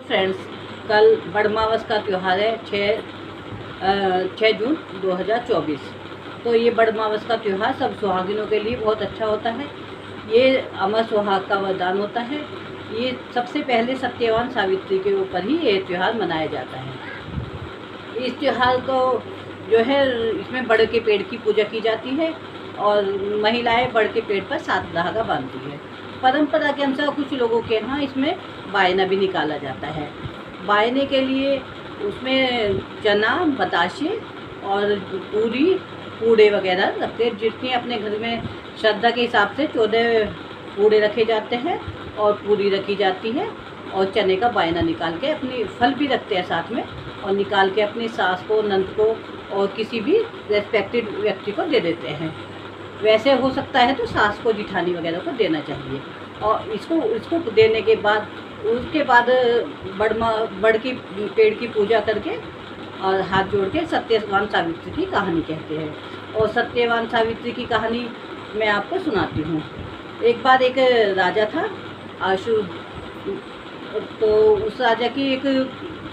Friends, कल बड़मावस का त्यौहार है 6 जून 2024। तो ये बड़मावस का त्यौहार सब सुहागिनों के लिए बहुत अच्छा होता है। ये अमर सुहाग का वरदान होता है। ये सबसे पहले सत्यवान सावित्री के ऊपर ही ये त्यौहार मनाया जाता है। इस त्यौहार को जो है इसमें बड़ के पेड़ की पूजा की जाती है और महिलाएं बड़ के पेड़ पर 7 धागा बांधती है। परंपरा के अनुसार कुछ लोगों के यहाँ इसमें बायना भी निकाला जाता है। बायने के लिए उसमें चना, बताशे और पूरी पूड़े वगैरह रखते हैं। जितनी अपने घर में श्रद्धा के हिसाब से 14 पूड़े रखे जाते हैं और पूरी रखी जाती है और चने का बायना निकाल के अपनी फल भी रखते हैं साथ में और निकाल के अपनी सास को, नंद को और किसी भी रेस्पेक्टेड व्यक्ति को दे देते हैं। वैसे हो सकता है तो सास को, जिठानी वगैरह को देना चाहिए। और इसको देने के बाद उसके बाद बड़ की पेड़ की पूजा करके और हाथ जोड़ के सत्यवान सावित्री की कहानी कहते हैं। और सत्यवान सावित्री की कहानी मैं आपको सुनाती हूँ। एक बार एक राजा था आशु, तो उस राजा की एक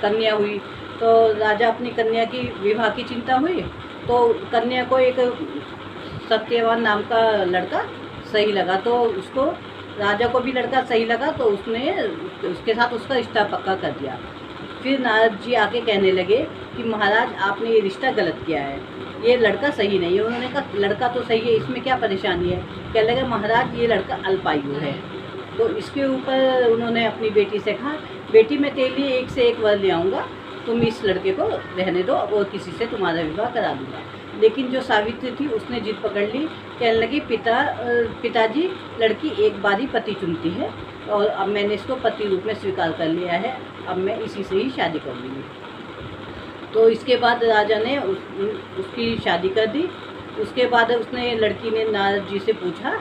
कन्या हुई। तो राजा अपनी कन्या की विवाह की चिंता हुई, तो कन्या को एक सत्यवान नाम का लड़का सही लगा। तो उसको, राजा को भी लड़का सही लगा, तो उसने उसके साथ उसका रिश्ता पक्का कर दिया। फिर नारद जी आके कहने लगे कि महाराज, आपने ये रिश्ता गलत किया है, ये लड़का सही नहीं है। उन्होंने कहा लड़का तो सही है, इसमें क्या परेशानी है? कहने लगे महाराज, ये लड़का अल्पायु है। तो इसके ऊपर उन्होंने अपनी बेटी से कहा, बेटी मैं तेरे लिए एक से एक वर ले आऊँगा, तुम इस लड़के को रहने दो और किसी से तुम्हारा विवाह करा दूँगा। लेकिन जो सावित्री थी उसने जिद पकड़ ली। कहने लगी पिताजी, लड़की एक बार ही पति चुनती है और अब मैंने इसको पति रूप में स्वीकार कर लिया है, अब मैं इसी से ही शादी कर लूँगी। तो इसके बाद राजा ने उसकी शादी कर दी। उसके बाद उसने, लड़की ने नारद जी से पूछा,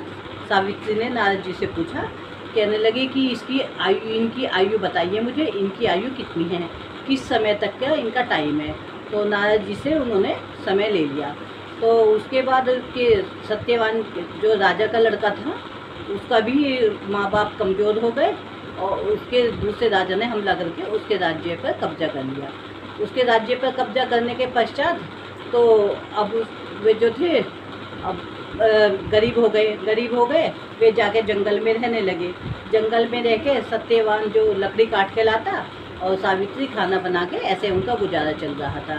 सावित्री ने नारद जी से पूछा, कहने लगी कि इनकी आयु बताइए मुझे, इनकी आयु कितनी है, किस समय तक का इनका टाइम है। तो नारद जी से उन्होंने समय ले लिया। तो उसके बाद के सत्यवान जो राजा का लड़का था, उसका भी माँ बाप कमज़ोर हो गए और उसके दूसरे राजा ने हमला करके उसके राज्य पर कब्जा कर लिया। उसके राज्य पर कब्जा करने के पश्चात तो अब वे जो थे अब गरीब हो गए। वे जाके जंगल में रहने लगे। जंगल में रह के सत्यवान जो लकड़ी काट के लाता और सावित्री खाना बना के, ऐसे उनका गुजारा चल रहा था।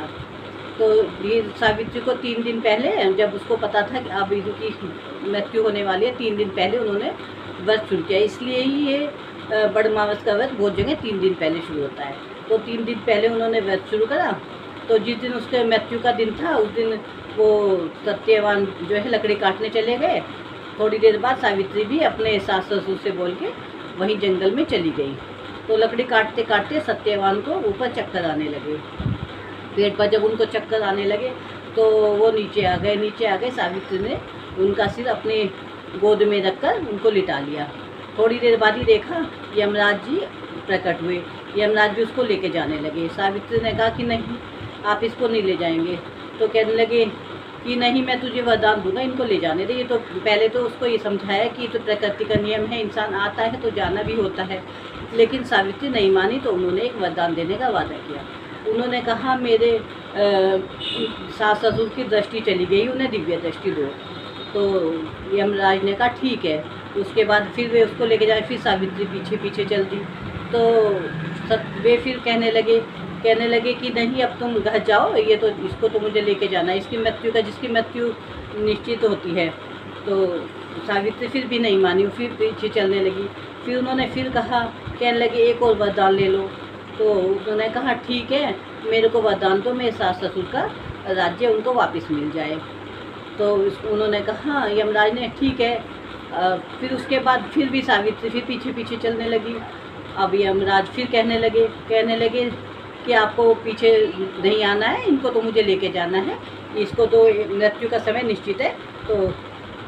तो ये सावित्री को 3 दिन पहले, जब उसको पता था कि अब इनकी मृत्यु होने वाली है, 3 दिन पहले उन्होंने व्रत शुरू किया। इसलिए ही ये बड़मावस का व्रत बहुत जगह 3 दिन पहले शुरू होता है। तो 3 दिन पहले उन्होंने व्रत शुरू करा। तो जिस दिन उसके मृत्यु का दिन था, उस दिन वो सत्यवान जो है लकड़ी काटने चले गए। थोड़ी देर बाद सावित्री भी अपने सास ससुर से बोल के वहीं जंगल में चली गई। तो लकड़ी काटते काटते सत्यवान को ऊपर चक्कर आने लगे। पेट पर जब उनको चक्कर आने लगे तो वो नीचे आ गए। सावित्री ने उनका सिर अपने गोद में रखकर उनको लिटा लिया। थोड़ी देर बाद ही देखा यमराज जी प्रकट हुए। यमराज भी उसको लेके जाने लगे। सावित्री ने कहा कि नहीं, आप इसको नहीं ले जाएंगे। तो कहने लगे कि नहीं, मैं तुझे वरदान दूंगा, इनको ले जाने दे। ये तो पहले तो उसको ये समझाया कि ये तो प्रकृति का नियम है, इंसान आता है तो जाना भी होता है। लेकिन सावित्री नहीं मानी। तो उन्होंने एक वरदान देने का वादा किया। उन्होंने कहा, मेरे सास ससुर की दृष्टि चली गई, उन्हें दिव्य दृष्टि दो। तो यमराज ने कहा ठीक है। उसके बाद फिर वे उसको लेके जाए। फिर सावित्री पीछे पीछे चल दी। तो वे फिर कहने लगे कि नहीं, अब तुम घर जाओ, ये तो इसको तो मुझे लेके जाना है, जिसकी मृत्यु निश्चित होती है। तो सावित्री फिर भी नहीं मानी, फिर पीछे चलने लगी। फिर उन्होंने फिर कहा, कहने लगे एक और वरदान ले लो। तो उन्होंने कहा ठीक है, मेरे को वरदान दो, मेरे सास ससुर का राज्य उनको वापस मिल जाए। तो उन्होंने कहा, यमराज ने ठीक है। फिर उसके बाद फिर भी सावित्री फिर पीछे पीछे चलने लगी। अब यमराज फिर कहने लगे कि आपको पीछे नहीं आना है, इनको तो मुझे लेके जाना है, इसको तो मृत्यु का समय निश्चित है। तो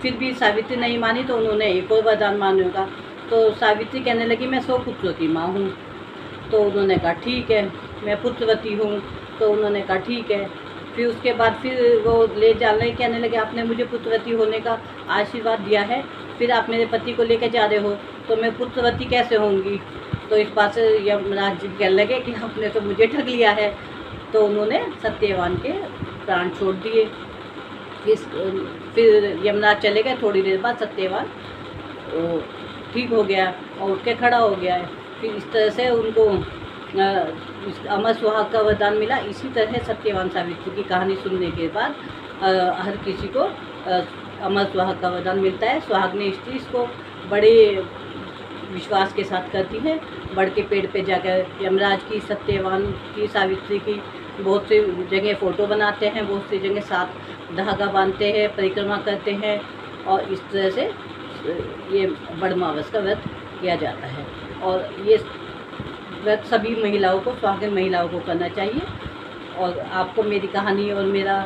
फिर भी सावित्री नहीं मानी। तो उन्होंने एक और वरदान मांगने का। तो सावित्री कहने लगी, मैं 100 पुत्रों की माँ हूँ। तो उन्होंने कहा ठीक है, मैं पुत्रवती हूँ। तो उन्होंने कहा ठीक है। फिर उसके बाद फिर वो ले जाने, कहने लगे आपने मुझे पुत्रवती होने का आशीर्वाद दिया है, फिर आप मेरे पति को लेकर जा रहे हो, तो मैं पुत्रवती कैसे होंगी? तो इस बात से यमराज जी कहने लगे कि आपने तो मुझे ठग लिया है। तो उन्होंने सत्यवान के प्राण छोड़ दिए। फिर यमराज चले गए। थोड़ी देर बाद सत्यवान ठीक हो गया और उठ के खड़ा हो गया है। फिर इस तरह से उनको अमर सुहाग का वरदान मिला। इसी तरह सत्यवान सावित्री की कहानी सुनने के बाद हर किसी को अमर सुहाग का वरदान मिलता है। सुहागने स्त्री इसको बड़े विश्वास के साथ करती है। बड़ के पेड़ पे जाकर यमराज की, सत्यवान की, सावित्री की बहुत सी जगह फ़ोटो बनाते हैं, बहुत सी जगह साथ धागा बांधते हैं, परिक्रमा करते हैं और इस तरह से ये बड़मावस का व्रत किया जाता है। और ये व्रत सभी महिलाओं को, सुहागिन महिलाओं को करना चाहिए। और आपको मेरी कहानी और मेरा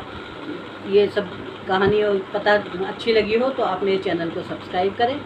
ये सब कहानी और पता अच्छी लगी हो तो आप मेरे चैनल को सब्सक्राइब करें।